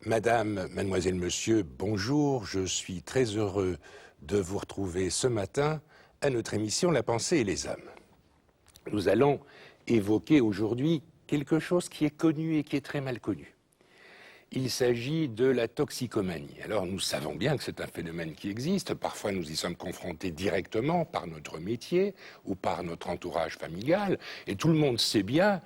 Madame, mademoiselle, monsieur, bonjour. Je suis très heureux de vous retrouver ce matin à notre émission La pensée et les hommes. Nous allons évoquer aujourd'hui quelque chose qui est connu et qui est très mal connu. Il s'agit de la toxicomanie. Alors nous savons bien que c'est un phénomène qui existe. Parfois nous y sommes confrontés directement par notre métier ou par notre entourage familial. Et tout le monde sait bien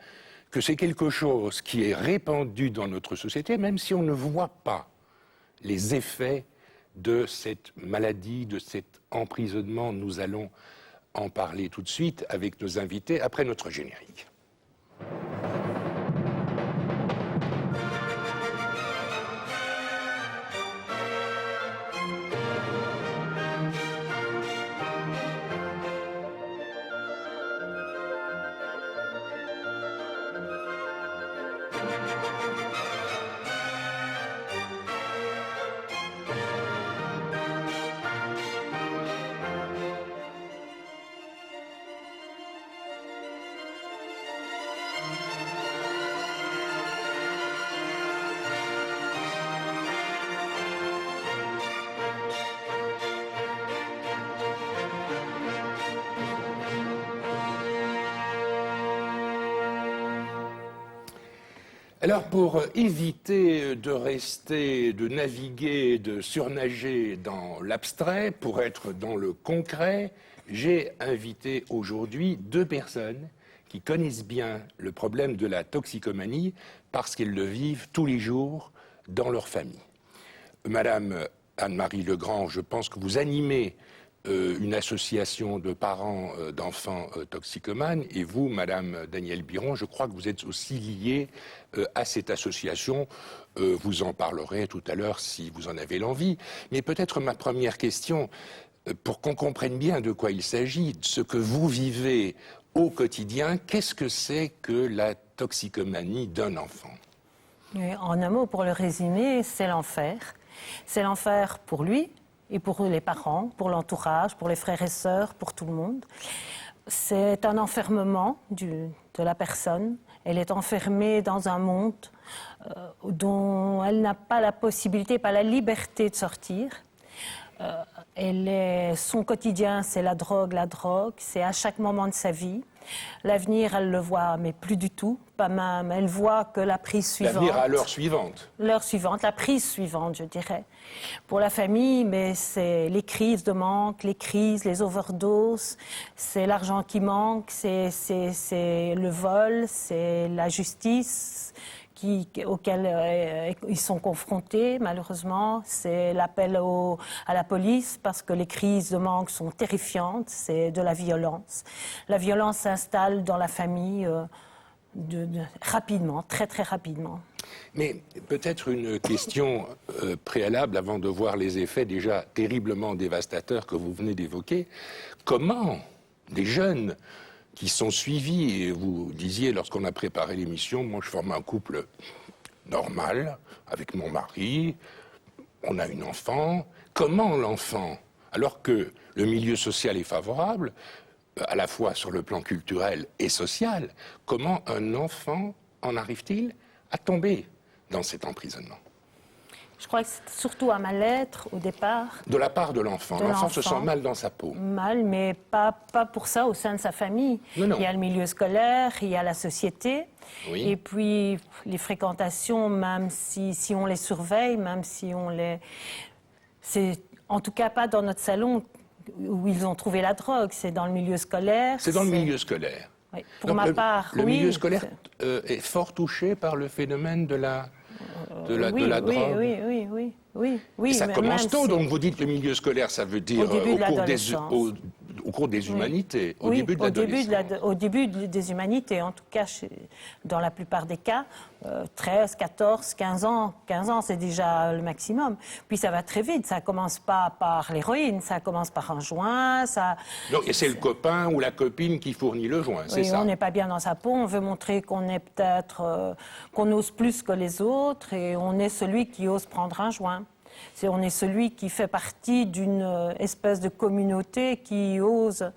que c'est quelque chose qui est répandu dans notre société, même si on ne voit pas les effets de cette maladie, de cet emprisonnement. Nous allons en parler tout de suite avec nos invités après notre générique. Alors pour éviter de naviguer, de surnager dans l'abstrait, pour être dans le concret, j'ai invité aujourd'hui deux personnes qui connaissent bien le problème de la toxicomanie parce qu'elles le vivent tous les jours dans leur famille. Madame Anne-Marie Legrand, je pense que vous animez une association de parents d'enfants toxicomanes, et vous, Madame Danielle Biron, je crois que vous êtes aussi liée à cette association. Vous en parlerez tout à l'heure si vous en avez l'envie. Mais peut-être ma première question, pour qu'on comprenne bien de quoi il s'agit, de ce que vous vivez au quotidien, qu'est-ce que c'est que la toxicomanie d'un enfant ? En un mot, pour le résumer, c'est l'enfer. C'est l'enfer pour lui, et pour les parents, pour l'entourage, pour les frères et sœurs, pour tout le monde. C'est un enfermement de la personne. Elle est enfermée dans un monde dont elle n'a pas la possibilité, pas la liberté de sortir. Son quotidien, c'est la drogue, c'est à chaque moment de sa vie. L'avenir, elle le voit, mais plus du tout, pas même. Elle voit que la prise suivante. L'avenir à l'heure suivante. L'heure suivante, la prise suivante, je dirais. Pour la famille, mais c'est les crises de manque, les overdoses, c'est l'argent qui manque, c'est le vol, c'est la justice auquel ils sont confrontés, malheureusement. C'est l'appel à la police, parce que les crises de manque sont terrifiantes. C'est de la violence. La violence s'installe dans la famille rapidement, très très rapidement. Mais peut-être une question préalable avant de voir les effets déjà terriblement dévastateurs que vous venez d'évoquer. Comment des jeunes qui sont suivis, et vous disiez lorsqu'on a préparé l'émission, moi je forme un couple normal avec mon mari, on a une enfant, comment l'enfant, alors que le milieu social est favorable, à la fois sur le plan culturel et social, comment un enfant en arrive-t-il à tomber dans cet emprisonnement ? Je crois que c'est surtout un mal-être au départ. De la part de l'enfant. L'enfant se sent mal dans sa peau. Mal, mais pas pour ça au sein de sa famille. Non. Il y a le milieu scolaire, il y a la société. Oui. Et puis les fréquentations, même si on les surveille, même si on les... C'est en tout cas pas dans notre salon où ils ont trouvé la drogue. C'est dans le milieu scolaire. C'est dans le milieu scolaire. Oui. Pour ma part, le milieu scolaire est fort touché par le phénomène de la drogue. Oui. Et ça commence tôt, donc vous dites le milieu scolaire, ça veut dire au cours des humanités, au début de l'adolescence. Au début des humanités, en tout cas, dans la plupart des cas, 13, 14, 15 ans. 15 ans, c'est déjà le maximum. Puis ça va très vite, ça commence pas par l'héroïne, ça commence par un joint, Donc, et c'est le copain ou la copine qui fournit le joint, c'est ça. On n'est pas bien dans sa peau, on veut montrer qu'on est peut-être, qu'on ose plus que les autres, et on est celui qui ose prendre un joint. On est celui qui fait partie d'une espèce de communauté qui ose...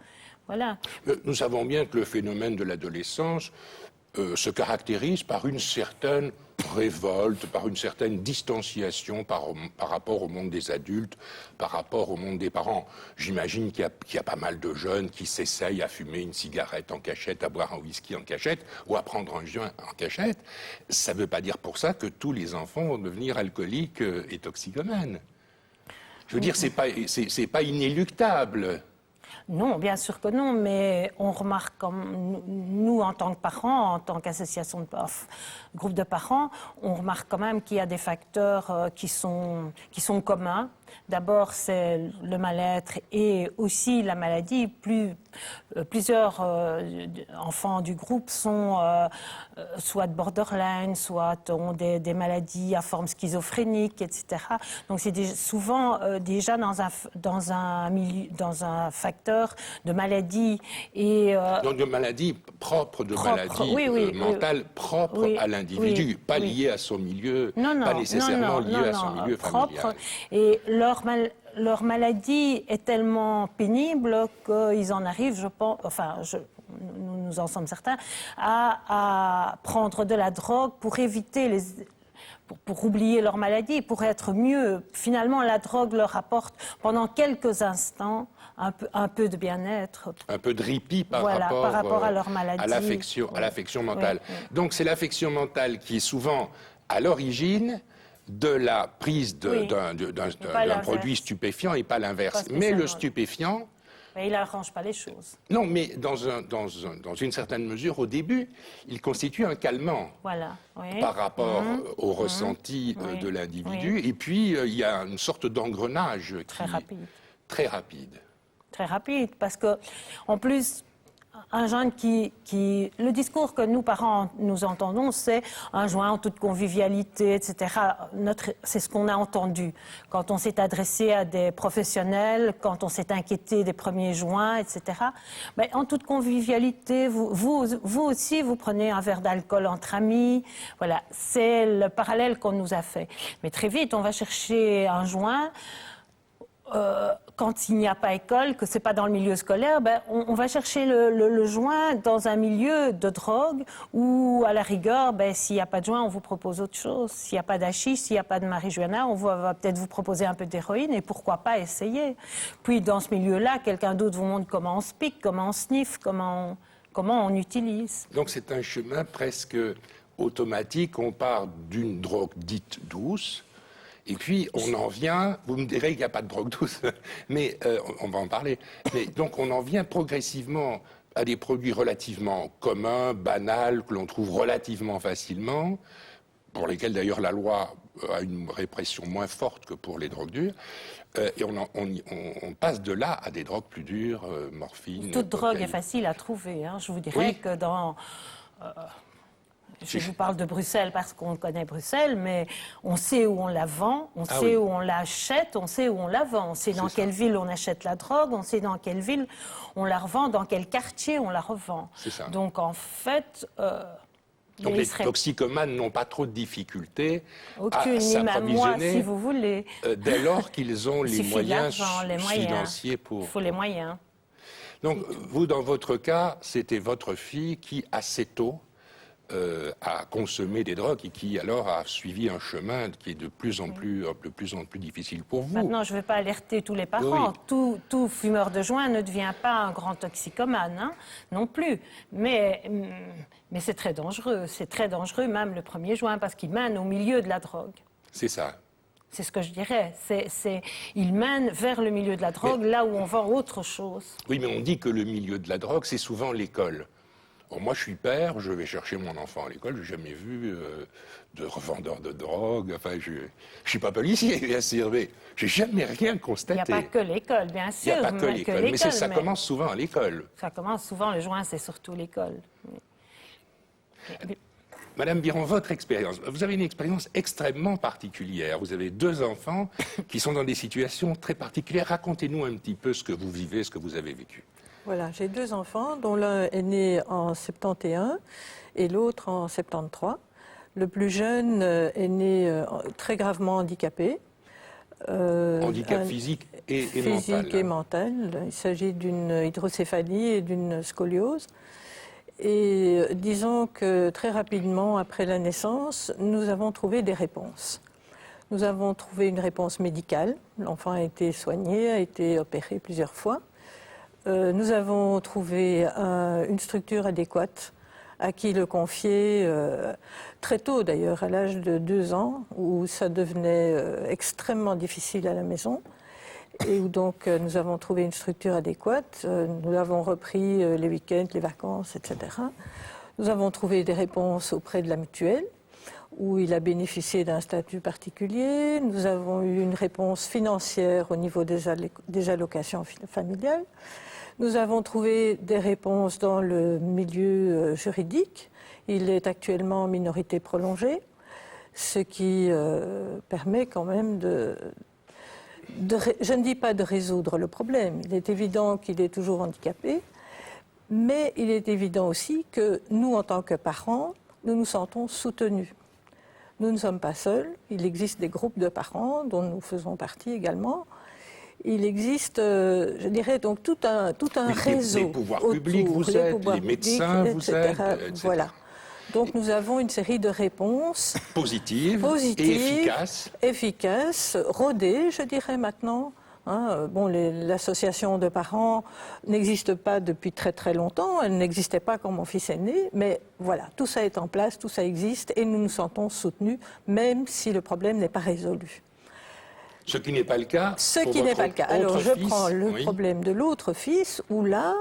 Voilà. Nous savons bien que le phénomène de l'adolescence se caractérise par une certaine révolte, par une certaine distanciation par rapport au monde des adultes, par rapport au monde des parents. J'imagine qu'il y a pas mal de jeunes qui s'essayent à fumer une cigarette en cachette, à boire un whisky en cachette, ou à prendre un joint en cachette. Ça ne veut pas dire pour ça que tous les enfants vont devenir alcooliques et toxicomanes. Je veux dire, c'est pas inéluctable. Non, bien sûr que non, mais on remarque, comme nous, en tant que parents, en tant qu'association de groupe de parents, on remarque quand même qu'il y a des facteurs qui sont communs. D'abord, c'est le mal-être et aussi la maladie. Plusieurs enfants du groupe sont soit de borderline, soit ont des maladies à forme schizophrénique, etc. Donc, c'est souvent déjà dans un facteur de maladie. Donc de maladies propres, mentales propres à l'individu, pas liées à son milieu, pas nécessairement liées à son milieu familial. Et leur maladie est tellement pénible qu'ils en arrivent, je pense, nous en sommes certains, à prendre de la drogue pour éviter pour oublier leur maladie, pour être mieux. Finalement, la drogue leur apporte pendant quelques instants un peu de bien-être. Un peu de répit par rapport à leur maladie. À l'affection mentale. Oui. Donc c'est l'affection mentale qui est souvent à l'origine de la prise d'un produit stupéfiant et pas l'inverse. Mais le stupéfiant... Mais il n'arrange pas les choses. Non, mais dans une certaine mesure, au début, il constitue un calmant par rapport au ressenti de l'individu. Oui. Et puis, il y a une sorte d'engrenage très rapide, parce que, en plus... Un jeune le discours que nous, parents, nous entendons, c'est un joint en toute convivialité, etc. C'est ce qu'on a entendu quand on s'est adressé à des professionnels, quand on s'est inquiété des premiers joints, etc. Mais en toute convivialité, vous aussi, vous prenez un verre d'alcool entre amis. Voilà, c'est le parallèle qu'on nous a fait. Mais très vite, on va chercher un joint... quand il n'y a pas école, que c'est pas dans le milieu scolaire, on va chercher le joint dans un milieu de drogue où, à la rigueur, s'il n'y a pas de joint, on vous propose autre chose. S'il n'y a pas d'hachis, s'il n'y a pas de marijuana, on va peut-être vous proposer un peu d'héroïne et pourquoi pas essayer. Puis, dans ce milieu-là, quelqu'un d'autre vous montre comment on se pique, comment on sniffe, comment on utilise. Donc, c'est un chemin presque automatique. On part d'une drogue dite douce. Et puis, on en vient, vous me direz qu'il n'y a pas de drogue douce, mais on va en parler. Mais donc, on en vient progressivement à des produits relativement communs, banals, que l'on trouve relativement facilement, pour lesquels d'ailleurs la loi a une répression moins forte que pour les drogues dures. Et on passe de là à des drogues plus dures, morphine... Toute drogue est facile à trouver. Hein. Je vous dirais que dans... Je vous parle de Bruxelles parce qu'on connaît Bruxelles, mais on sait où on la vend, on sait où on l'achète, on sait où on la vend. On sait dans quelle ville on achète la drogue, on sait dans quelle ville on la revend, dans quel quartier on la revend. C'est ça. Donc en fait... Donc les toxicomanes n'ont pas trop de difficultés à s'approvisionner, si vous voulez. Dès lors qu'ils ont les moyens financiers pour... Il faut les moyens. Donc vous, dans votre cas, c'était votre fille qui, assez tôt, a consommé des drogues et qui alors a suivi un chemin qui est de plus en plus difficile pour vous. Maintenant, je ne vais pas alerter tous les parents. Oui. Tout fumeur de joint ne devient pas un grand toxicomane, hein, non plus. Mais c'est très dangereux. C'est très dangereux, même le premier joint, parce qu'il mène au milieu de la drogue. C'est ça. C'est ce que je dirais. Il mène vers le milieu de la drogue, là où on vend autre chose. Oui, mais on dit que le milieu de la drogue, c'est souvent l'école. Bon, moi, je suis père, je vais chercher mon enfant à l'école, je n'ai jamais vu de revendeur de drogue. Enfin, je ne suis pas policier, bien sûr, mais je n'ai jamais rien constaté. Il n'y a pas que l'école, bien sûr. Il n'y a pas que l'école, mais ça commence souvent à l'école. Ça commence souvent, le joint, c'est surtout l'école. Madame Biron, votre expérience, vous avez une expérience extrêmement particulière. Vous avez 2 enfants qui sont dans des situations très particulières. Racontez-nous un petit peu ce que vous vivez, ce que vous avez vécu. Voilà, j'ai 2 enfants, dont l'un est né en 71 et l'autre en 73. Le plus jeune est né très gravement handicapé. Handicap physique et mental. Physique et mental. Il s'agit d'une hydrocéphalie et d'une scoliose. Et disons que très rapidement, après la naissance, nous avons trouvé des réponses. Nous avons trouvé une réponse médicale. L'enfant a été soigné, a été opéré plusieurs fois. Nous avons trouvé une structure adéquate à qui le confier très tôt d'ailleurs, à l'âge de 2 ans, où ça devenait extrêmement difficile à la maison. Et où donc nous avons trouvé une structure adéquate. Nous avons repris les week-ends, les vacances, etc. Nous avons trouvé des réponses auprès de la mutuelle, où il a bénéficié d'un statut particulier. Nous avons eu une réponse financière au niveau des allocations familiales. Nous avons trouvé des réponses dans le milieu juridique. Il est actuellement en minorité prolongée, ce qui permet quand même je ne dis pas de résoudre le problème. Il est évident qu'il est toujours handicapé, mais il est évident aussi que nous, en tant que parents, nous nous sentons soutenus. Nous ne sommes pas seuls. Il existe des groupes de parents dont nous faisons partie également. Il existe, je dirais, donc tout un réseau. Les pouvoirs publics vous aident, les médecins vous aident, etc. Voilà. Donc nous avons une série de réponses positives et efficaces, rodées, je dirais maintenant. L'association de parents n'existe pas depuis très très longtemps, elle n'existait pas quand mon fils est né, mais voilà, tout ça est en place, tout ça existe et nous nous sentons soutenus, même si le problème n'est pas résolu. Ce qui n'est pas le cas. Alors je prends le problème de l'autre fils, où là,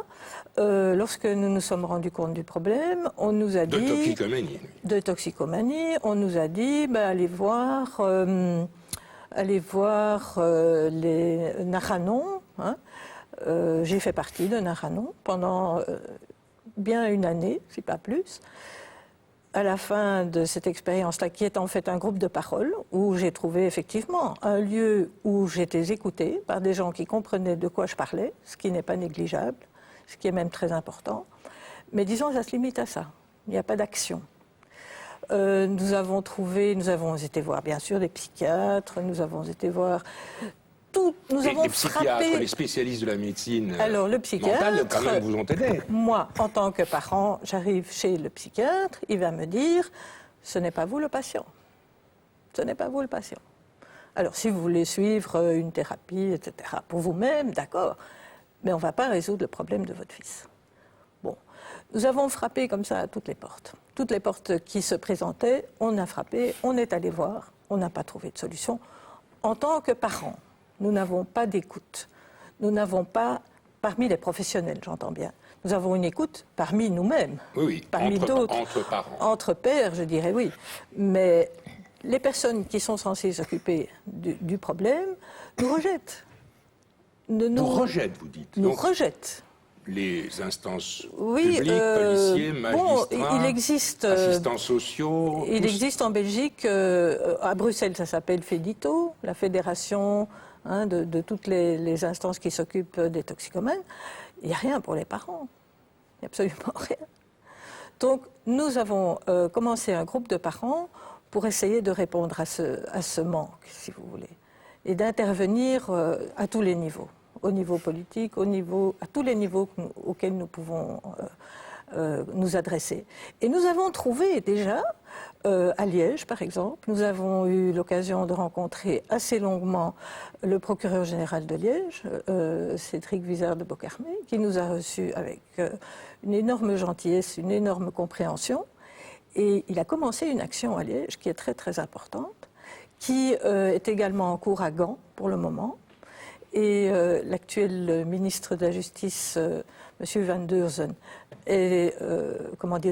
lorsque nous nous sommes rendus compte du problème, on nous a dit... De toxicomanie. On nous a dit, allez voir les Naranon. J'ai fait partie de Naranon pendant bien une année, si pas plus. À la fin de cette expérience-là, qui est en fait un groupe de parole, où j'ai trouvé effectivement un lieu où j'étais écoutée par des gens qui comprenaient de quoi je parlais, ce qui n'est pas négligeable, ce qui est même très important. Mais disons, ça se limite à ça. Il n'y a pas d'action. Nous avons été voir bien sûr des psychiatres, nous avons été voir... Les psychiatres, les spécialistes de la médecine mentale, quand même, vous ont aidé. Moi, en tant que parent, j'arrive chez le psychiatre, il va me dire, ce n'est pas vous le patient. Ce n'est pas vous le patient. Alors, si vous voulez suivre une thérapie, etc., pour vous-même, d'accord, mais on ne va pas résoudre le problème de votre fils. Bon, nous avons frappé comme ça à toutes les portes. Toutes les portes qui se présentaient, on a frappé, on est allé voir, on n'a pas trouvé de solution. En tant que parents, nous n'avons pas d'écoute. Nous n'avons pas, parmi les professionnels, j'entends bien, nous avons une écoute parmi nous-mêmes, parmi d'autres. Entre parents. Entre pairs, je dirais oui. Mais les personnes qui sont censées s'occuper du problème nous rejettent. Nous rejettent, vous dites. Nous rejettent. Les instances publiques, policiers, magistrats, assistants sociaux... Il existe en Belgique, à Bruxelles, ça s'appelle FEDITO, la fédération de toutes les instances qui s'occupent des toxicomanes. Il n'y a rien pour les parents. Il n'y a absolument rien. Donc, nous avons commencé un groupe de parents pour essayer de répondre à ce manque, si vous voulez, et d'intervenir à tous les niveaux. Au niveau politique, à tous les niveaux auxquels nous pouvons nous adresser. Et nous avons trouvé déjà, à Liège par exemple, nous avons eu l'occasion de rencontrer assez longuement le procureur général de Liège, Cédric Vizard de Beaucarmé, qui nous a reçus avec une énorme gentillesse, une énorme compréhension. Et il a commencé une action à Liège qui est très très importante, qui est également en cours à Gand pour le moment. Et l'actuel ministre de la Justice, M. Van Deurzen, est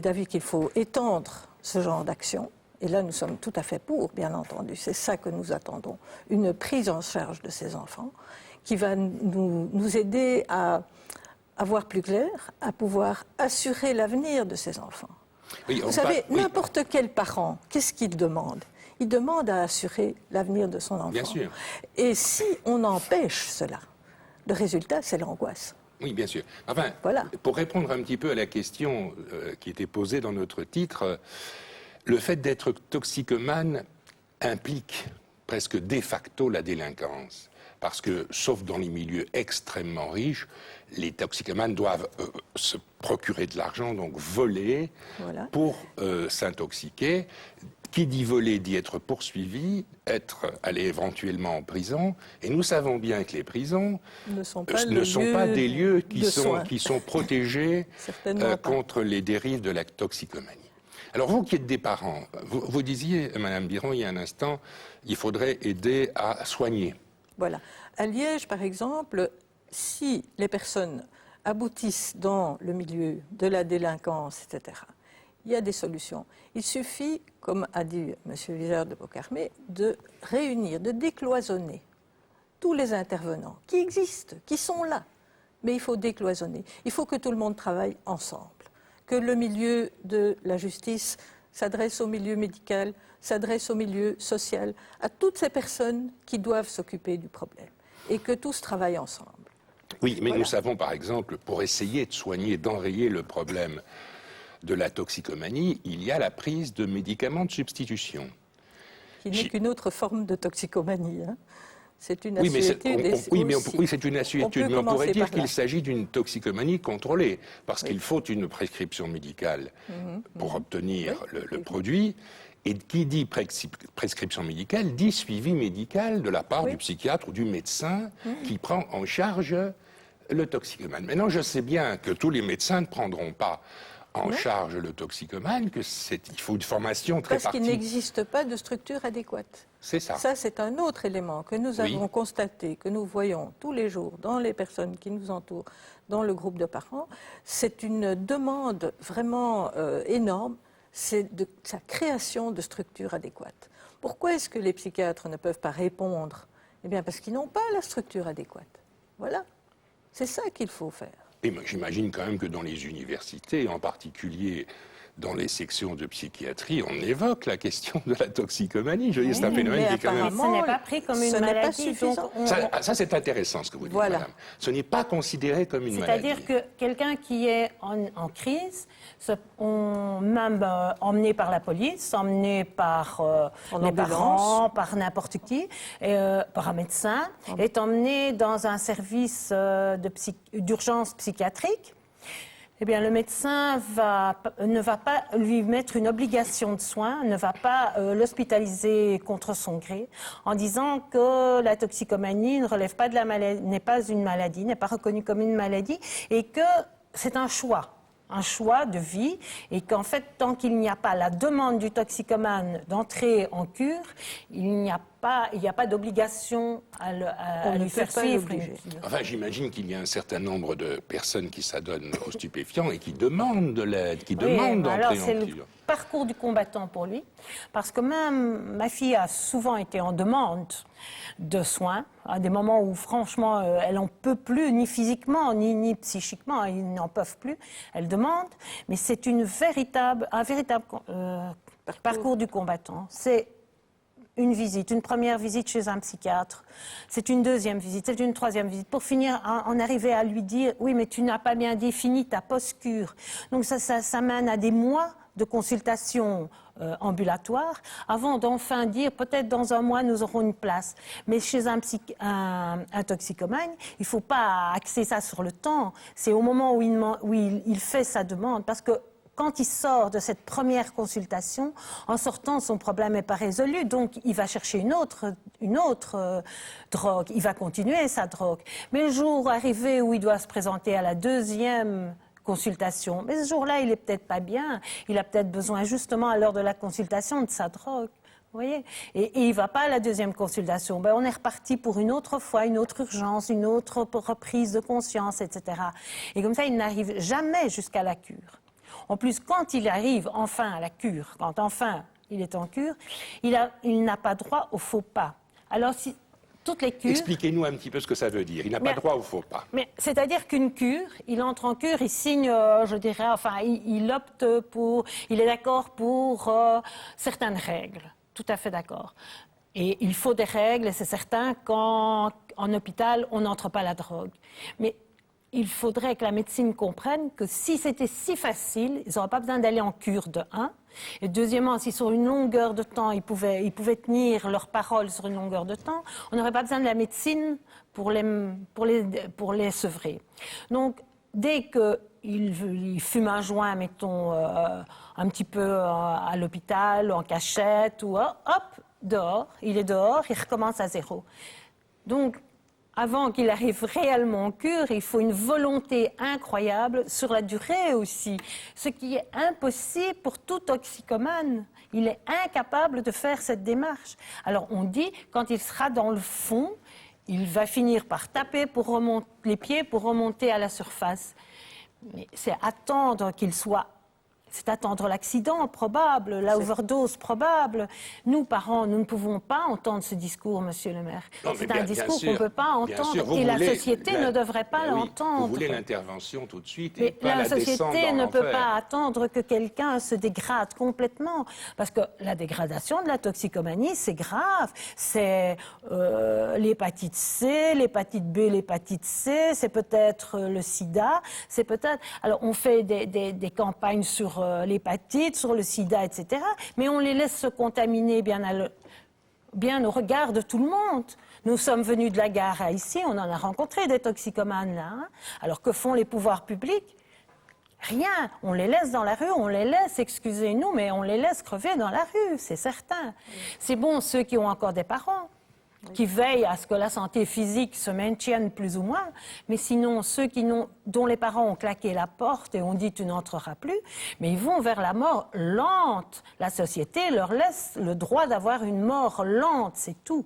d'avis qu'il faut étendre ce genre d'action. Et là, nous sommes tout à fait pour, bien entendu. C'est ça que nous attendons. Une prise en charge de ces enfants qui va nous aider à voir plus clair, à pouvoir assurer l'avenir de ces enfants. Oui, vous savez, n'importe quel parent, qu'est-ce qu'il demande ? Il demande à assurer l'avenir de son enfant. Bien sûr. Et si on empêche cela, le résultat, c'est l'angoisse. Oui, bien sûr. Enfin, voilà. Pour répondre un petit peu à la question qui était posée dans notre titre, le fait d'être toxicomane implique presque de facto la délinquance. parce que, sauf dans les milieux extrêmement riches, les toxicomanes doivent se procurer de l'argent, donc voler, Voilà. pour s'intoxiquer. Qui dit voler dit être poursuivi, aller éventuellement en prison. Et nous savons bien que les prisons ne sont pas des lieux qui de sont protégés Certainement pas. contre les dérives de la toxicomanie. Alors vous qui êtes des parents, vous disiez, Madame Biron, il y a un instant, il faudrait aider à soigner. Voilà. À Liège, par exemple, si les personnes aboutissent dans le milieu de la délinquance, etc., il y a des solutions. Il suffit, comme a dit M. Viseur de Beaucarmé, de réunir, de décloisonner tous les intervenants qui existent, qui sont là. Mais il faut décloisonner. Il faut que tout le monde travaille ensemble. Que le milieu de la justice s'adresse au milieu médical, s'adresse au milieu social, à toutes ces personnes qui doivent s'occuper du problème. Et que tous travaillent ensemble. Oui, mais Voilà. nous savons par exemple, pour essayer de soigner, d'enrayer le problème de la toxicomanie, il y a la prise de médicaments de substitution. Qui n'est qu'une autre forme de toxicomanie. Hein. C'est une Oui, mais assuétude. c'est une assuétude, mais on pourrait dire qu'il s'agit d'une toxicomanie contrôlée, parce qu'il faut une prescription médicale pour obtenir le produit. Et qui dit prescription médicale dit suivi médical de la part du psychiatre ou du médecin qui prend en charge le toxicomane. Maintenant, je sais bien que tous les médecins ne prendront pas en charge le toxicomane, il faut une formation très Parce qu'il n'existe pas de structure adéquate. C'est ça. Ça, c'est un autre élément que nous avons constaté, que nous voyons tous les jours dans les personnes qui nous entourent, dans le groupe de parents. C'est une demande vraiment énorme, c'est de sa création de structures adéquates. Pourquoi est-ce que les psychiatres ne peuvent pas répondre? Eh bien, parce qu'ils n'ont pas la structure adéquate. Voilà. C'est ça qu'il faut faire. Et j'imagine quand même que dans les universités, en particulier dans les sections de psychiatrie, on évoque la question de la toxicomanie. Je veux dire, c'est un phénomène qui est quand même... Ce n'est pas pris comme une maladie. Donc Ça, c'est intéressant ce que vous dites, Madame. Ce n'est pas considéré comme une maladie. C'est-à-dire que quelqu'un qui est en crise, même emmené par la police, emmené par les parents, par n'importe qui, par un médecin, est emmené dans un service d'urgence psychiatrique. Eh bien, le médecin ne va pas lui mettre une obligation de soins, ne va pas l'hospitaliser contre son gré, en disant que la toxicomanie ne relève pas de la maladie, n'est pas une maladie, n'est pas reconnue comme une maladie, et que c'est un choix de vie, et qu'en fait, tant qu'il n'y a pas la demande du toxicomane d'entrer en cure, il n'y a pas d'obligation à lui faire suivre. Enfin, j'imagine qu'il y a un certain nombre de personnes qui s'adonnent aux stupéfiants et qui demandent de l'aide, qui demandent d'entrer en cure. C'est le parcours du combattant pour lui, parce que même ma fille a souvent été en demande de soins, à des moments où franchement elle n'en peut plus, ni physiquement, ni psychiquement, ils n'en peuvent plus, elle demande, mais c'est un véritable parcours du combattant. C'est une visite, une première visite chez un psychiatre, c'est une deuxième visite, c'est une troisième visite, pour finir en arriver à lui dire « oui, mais tu n'as pas bien défini ta post-cure ». Donc ça mène à des mois de consultation ambulatoire avant d'enfin dire peut-être dans un mois nous aurons une place. Mais chez un toxicomane, il ne faut pas axer ça sur le temps, c'est au moment où il fait sa demande, parce que quand il sort de cette première consultation, en sortant, son problème n'est pas résolu, donc il va chercher une autre drogue, il va continuer sa drogue. Mais le jour arrivé où il doit se présenter à la deuxième consultation, mais ce jour-là, il n'est peut-être pas bien, il a peut-être besoin justement à l'heure de la consultation de sa drogue. Vous voyez, et il ne va pas à la deuxième consultation. Ben, on est reparti pour une autre fois, une autre urgence, une autre reprise de conscience, etc. Et comme ça, il n'arrive jamais jusqu'à la cure. En plus, quand il arrive enfin à la cure, quand enfin il est en cure, il n'a pas droit au faux pas. Alors, si toutes les cures... Expliquez-nous un petit peu ce que ça veut dire. Il n'a pas droit au faux pas. Mais c'est-à-dire qu'une cure, il entre en cure, il signe, je dirais, enfin, il opte pour... Il est d'accord pour certaines règles. Tout à fait d'accord. Et il faut des règles, et c'est certain qu'en hôpital, on n'entre pas la drogue. Mais il faudrait que la médecine comprenne que si c'était si facile, ils n'auraient pas besoin d'aller en cure de 1. Et deuxièmement, si sur une longueur de temps, ils pouvaient tenir leurs paroles sur une longueur de temps, on n'aurait pas besoin de la médecine pour les sevrer. Donc, dès qu'il fume un joint, mettons, un petit peu à l'hôpital, en cachette, ou hop, dehors, il est dehors, il recommence à zéro. Donc, avant qu'il arrive réellement en cure, il faut une volonté incroyable sur la durée aussi, ce qui est impossible pour tout toxicomane. Il est incapable de faire cette démarche. Alors on dit, quand il sera dans le fond, il va finir par taper les pieds pour remonter à la surface. Mais c'est attendre qu'il soit... C'est attendre l'accident probable, la overdose probable. Nous, parents, nous ne pouvons pas entendre ce discours, monsieur le maire. C'est un discours qu'on ne peut pas entendre et la société ne devrait pas l'entendre. Vous voulez l'intervention tout de suite et mais pas la société ne peut l'enfer. pas attendre que quelqu'un se dégrade complètement. Parce que la dégradation de la toxicomanie, c'est grave. C'est l'hépatite C, l'hépatite B, l'hépatite C, c'est peut-être le sida, c'est peut-être... Alors, on fait des campagnes sur l'hépatite, sur le sida, etc. Mais on les laisse se contaminer bien au regard de tout le monde. Nous sommes venus de la gare à ici, on en a rencontré des toxicomanes là. Hein. Alors que font les pouvoirs publics? Rien. On les laisse dans la rue, on les laisse, excusez-nous, mais on les laisse crever dans la rue, c'est certain. C'est bon, ceux qui ont encore des parents, qui veillent à ce que la santé physique se maintienne plus ou moins, mais sinon ceux dont les parents ont claqué la porte et ont dit tu n'entreras plus, mais ils vont vers la mort lente. La société leur laisse le droit d'avoir une mort lente, c'est tout.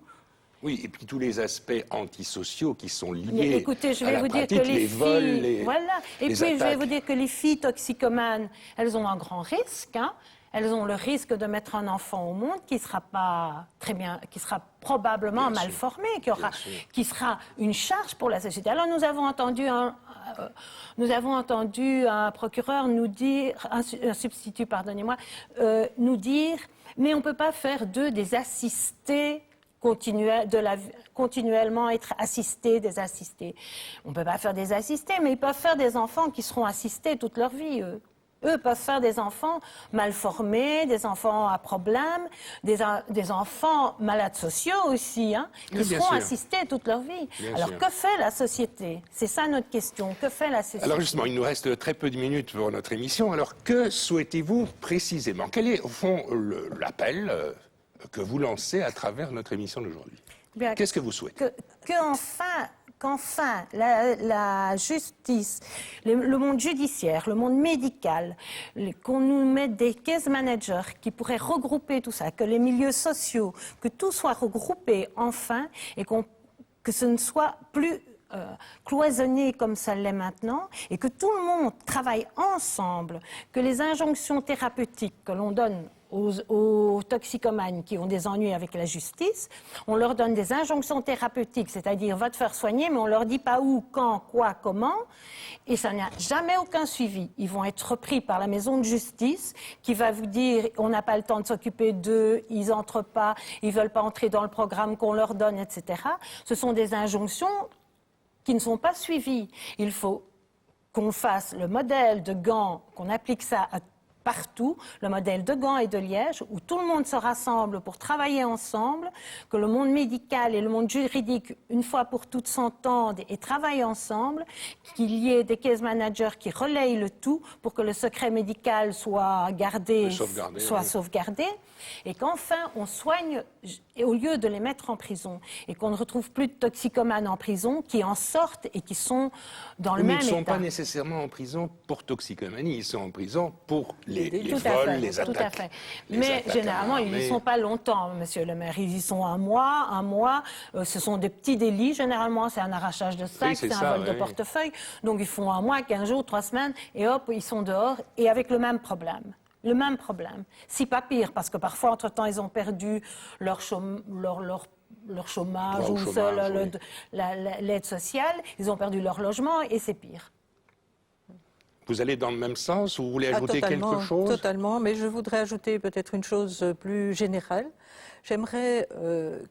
Oui, et puis tous les aspects antisociaux qui sont liés mais écoutez, je vais à la vous dire pratique, que les vols, filles, voilà. Et puis attaques. je vais vous dire que les filles toxicomanes, elles ont un grand risque. Hein. Elles ont le risque de mettre un enfant au monde qui sera pas très bien, qui sera probablement mal formé, qui sera une charge pour la société. Alors nous avons entendu un procureur nous dire, un substitut, pardonnez-moi, nous dire, mais on peut pas faire d'eux des assistés continuellement être assistés, des assistés. On ne peut pas faire des assistés, mais ils peuvent faire des enfants qui seront assistés toute leur vie, eux. Eux peuvent faire des enfants mal formés, des enfants à problèmes, des enfants malades sociaux aussi, hein, qui seront assistés toute leur vie. Alors que fait la société? C'est ça notre question. Que fait la société? Alors justement, il nous reste très peu de minutes pour notre émission. Alors que souhaitez-vous précisément? Quel est au fond l'appel que vous lancez à travers notre émission d'aujourd'hui? Qu'est-ce que vous souhaitez? Qu'enfin la justice, le monde judiciaire, le monde médical, qu'on nous mette des case managers qui pourraient regrouper tout ça, que les milieux sociaux, que tout soit regroupé enfin et que ce ne soit plus cloisonné comme ça l'est maintenant et que tout le monde travaille ensemble, que les injonctions thérapeutiques que l'on donne aux toxicomanes qui ont des ennuis avec la justice, on leur donne des injonctions thérapeutiques, c'est-à-dire va te faire soigner, mais on leur dit pas où, quand, quoi, comment, et ça n'a jamais aucun suivi. Ils vont être repris par la maison de justice qui va vous dire on n'a pas le temps de s'occuper d'eux, ils entrent pas, ils veulent pas entrer dans le programme qu'on leur donne, etc. Ce sont des injonctions qui ne sont pas suivies. Il faut qu'on fasse le modèle de Gand, qu'on applique ça à partout, le modèle de Gand et de Liège, où tout le monde se rassemble pour travailler ensemble, que le monde médical et le monde juridique, une fois pour toutes, s'entendent et travaillent ensemble, qu'il y ait des case managers qui relayent le tout pour que le secret médical soit gardé, soit sauvegardé, et qu'enfin on soigne, au lieu de les mettre en prison, et qu'on ne retrouve plus de toxicomanes en prison qui en sortent et qui sont dans le même état. Ils ne sont pas nécessairement en prison pour toxicomanie, ils sont en prison pour les vols, les attaques. Tout à fait. Mais généralement, ils n'y sont pas longtemps, monsieur le maire. Ils y sont un mois. Ce sont des petits délits, généralement. C'est un arrachage de sac, c'est un vol de portefeuille. Donc, ils font un mois, 15 jours, 3 semaines, et hop, ils sont dehors, et avec le même problème. Le même problème. Si pas pire, parce que parfois, entre-temps, ils ont perdu leur chômage ou l'aide sociale, ils ont perdu leur logement, et c'est pire. Vous allez dans le même sens ou vous voulez ajouter quelque chose? Totalement, mais je voudrais ajouter peut-être une chose plus générale. J'aimerais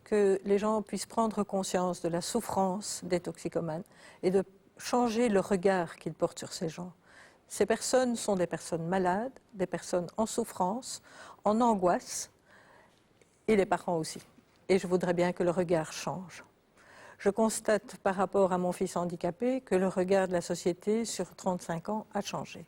que les gens puissent prendre conscience de la souffrance des toxicomanes et changer le regard qu'ils portent sur ces gens. Ces personnes sont des personnes malades, des personnes en souffrance, en angoisse, et les parents aussi. Et je voudrais bien que le regard change. Je constate par rapport à mon fils handicapé que le regard de la société sur 35 ans a changé.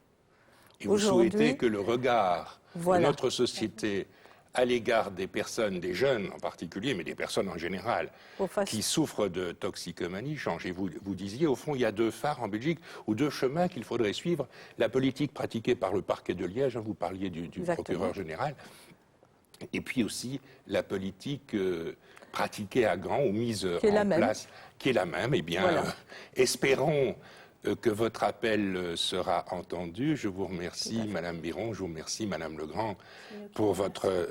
Et vous souhaitez que le regard de notre société à l'égard des personnes, des jeunes en particulier, mais des personnes en général, qui souffrent de toxicomanie change. Et vous disiez, au fond, il y a deux phares en Belgique, ou deux chemins qu'il faudrait suivre. La politique pratiquée par le parquet de Liège, vous parliez du procureur général, et puis aussi la politique pratiquée à Gand ou mise en place, qui est la même. Eh bien, espérons que votre appel sera entendu. Je vous remercie, Madame Biron, je vous remercie, Madame Legrand, pour votre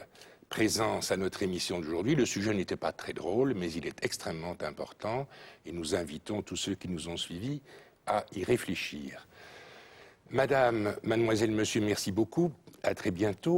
présence à notre émission d'aujourd'hui. Le sujet n'était pas très drôle, mais il est extrêmement important et nous invitons tous ceux qui nous ont suivis à y réfléchir. Madame, Mademoiselle, Monsieur, merci beaucoup. À très bientôt.